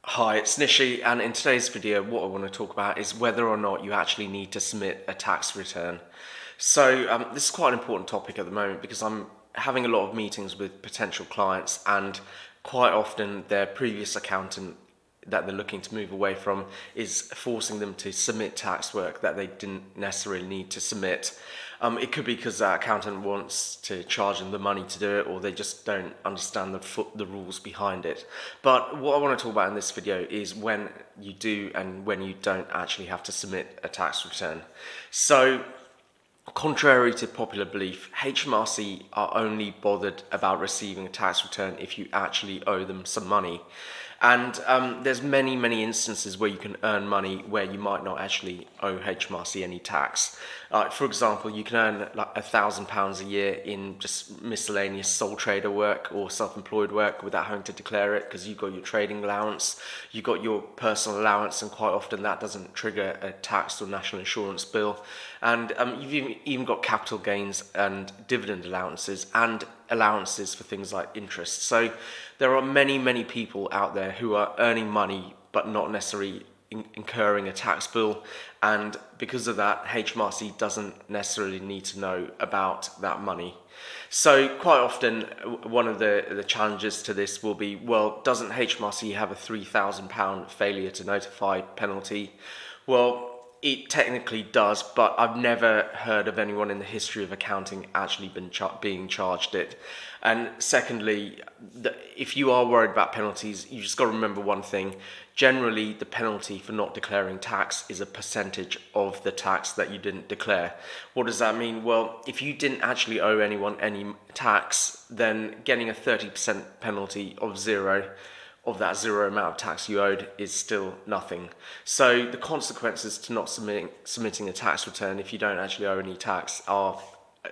Hi, it's Nishi, and in today's video what I want to talk about is whether or not you actually need to submit a tax return. So this is quite an important topic at the moment because I'm having a lot of meetings with potential clients, and quite often their previous accountant that they're looking to move away from is forcing them to submit tax work that they didn't necessarily need to submit. It could be because that accountant wants to charge them the money to do it, or they just don't understand the rules behind it. But what I want to talk about in this video is when you do and when you don't actually have to submit a tax return. So, contrary to popular belief, HMRC are only bothered about receiving a tax return if you actually owe them some money. And there's many instances where you can earn money where you might not actually owe HMRC any tax. For example, you can earn like £1,000 a year in just miscellaneous sole trader work or self-employed work without having to declare it, because you've got your trading allowance, you've got your personal allowance, and quite often that doesn't trigger a tax or national insurance bill. And you've even got capital gains and dividend allowances and allowances for things like interest. So there are many people out there who are earning money but not necessarily incurring a tax bill, and because of that HMRC doesn't necessarily need to know about that money. So quite often one of the challenges to this will be, well, doesn't HMRC have a £3,000 failure to notify penalty? Well, it technically does, but I've never heard of anyone in the history of accounting actually being charged it. And secondly, if you are worried about penalties, you just got to remember one thing. Generally, the penalty for not declaring tax is a percentage of the tax that you didn't declare. What does that mean? Well, if you didn't actually owe anyone any tax, then getting a 30% penalty of that zero amount of tax you owed is still nothing. So the consequences to not submitting a tax return if you don't actually owe any tax are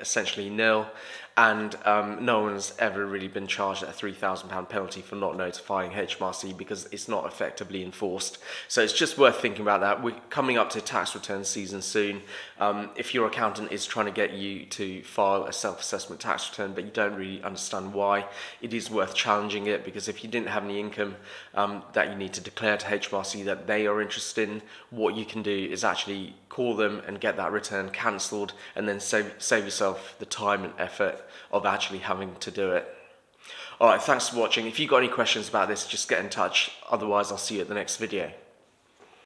essentially nil, and no one's ever really been charged a £3,000 penalty for not notifying HMRC because it's not effectively enforced. So it's just worth thinking about that. We're coming up to tax return season soon. If your accountant is trying to get you to file a self-assessment tax return but you don't really understand why, it is worth challenging it, because if you didn't have any income that you need to declare to HMRC that they are interested in, what you can do is actually call them and get that return cancelled, and then save yourself the time and effort of actually having to do it. Alright, thanks for watching. If you've got any questions about this, just get in touch. Otherwise, I'll see you at the next video.